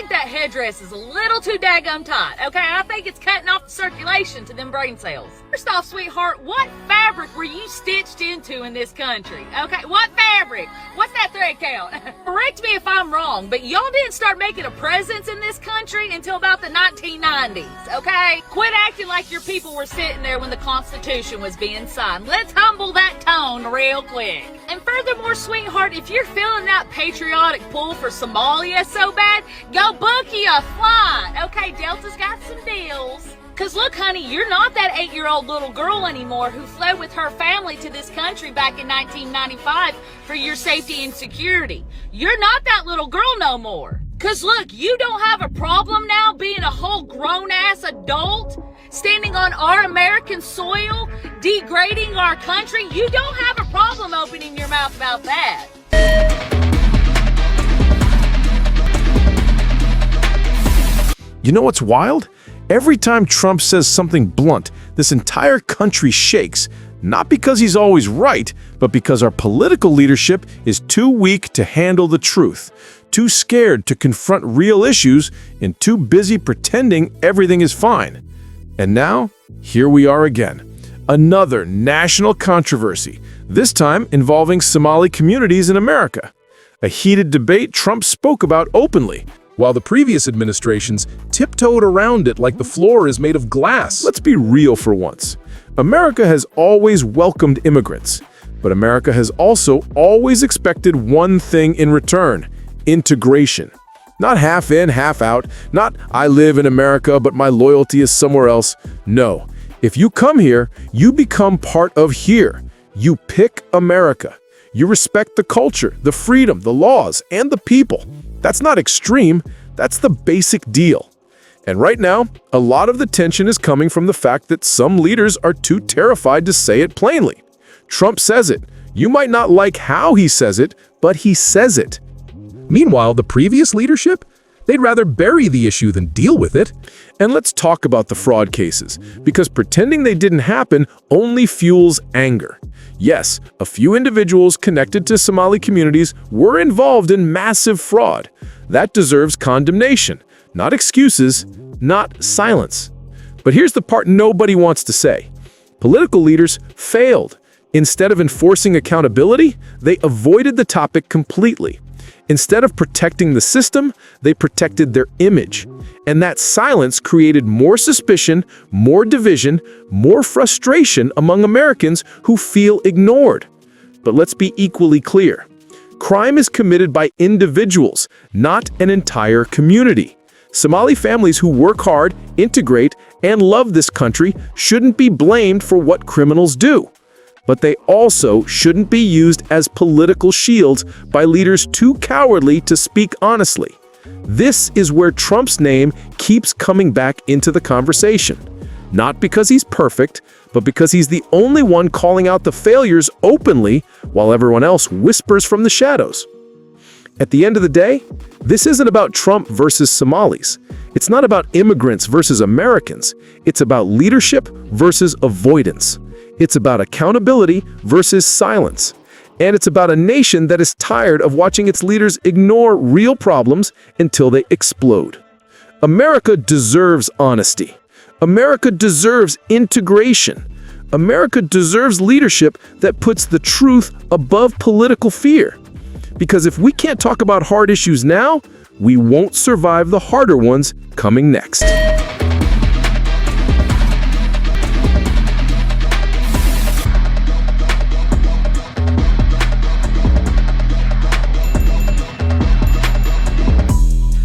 think that headdress is a little too daggum tight, okay? I think it's cutting off the circulation to them brain cells. First off, sweetheart, what fabric were you stitched into in this country? Okay, what fabric? What's that thread count? Correct me if I'm wrong, but y'all didn't start making a presence in this country until about the 1990s, okay? Quit acting like your people were sitting there when the Constitution was being signed. Let's humble that tone real quick. And furthermore, sweetheart, if you're feeling that patriotic pull for Somalia so bad, go book you a flight. Okay, Delta's got some deals. Cause look, honey, you're not that 8-year-old little girl anymore who fled with her family to this country back in 1995 for your safety and security. You're not that little girl no more. Cause look, you don't have a problem now being a whole grown-ass adult, standing on our American soil, degrading our country. You don't have a problem opening your mouth about that. You know what's wild? Every time Trump says something blunt, this entire country shakes, not because he's always right, but because our political leadership is too weak to handle the truth, too scared to confront real issues, and too busy pretending everything is fine. And now, here we are again. Another national controversy, this time involving Somali communities in America. A heated debate Trump spoke about openly, while the previous administrations tiptoed around it like the floor is made of glass. Let's be real for once. America has always welcomed immigrants, but America has also always expected one thing in return: integration. Not half in, half out, not I live in America, but my loyalty is somewhere else. No, if you come here, you become part of here. You pick America. You respect the culture, the freedom, the laws, and the people. That's not extreme, that's the basic deal. And right now, a lot of the tension is coming from the fact that some leaders are too terrified to say it plainly. Trump says it. You might not like how he says it, but he says it. Meanwhile, the previous leadership, they'd rather bury the issue than deal with it. And let's talk about the fraud cases, because pretending they didn't happen only fuels anger. Yes, a few individuals connected to Somali communities were involved in massive fraud. That deserves condemnation, not excuses, not silence. But here's the part nobody wants to say. Political leaders failed. Instead of enforcing accountability, they avoided the topic completely. Instead of protecting the system, they protected their image. And that silence created more suspicion, more division, more frustration among Americans who feel ignored. But let's be equally clear. Crime is committed by individuals, not an entire community. Somali families who work hard, integrate, and love this country shouldn't be blamed for what criminals do. But they also shouldn't be used as political shields by leaders too cowardly to speak honestly. This is where Trump's name keeps coming back into the conversation. Not because he's perfect, but because he's the only one calling out the failures openly while everyone else whispers from the shadows. At the end of the day, this isn't about Trump versus Somalis. It's not about immigrants versus Americans. It's about leadership versus avoidance. It's about accountability versus silence. And it's about a nation that is tired of watching its leaders ignore real problems until they explode. America deserves honesty. America deserves integration. America deserves leadership that puts the truth above political fear. Because if we can't talk about hard issues now, we won't survive the harder ones coming next.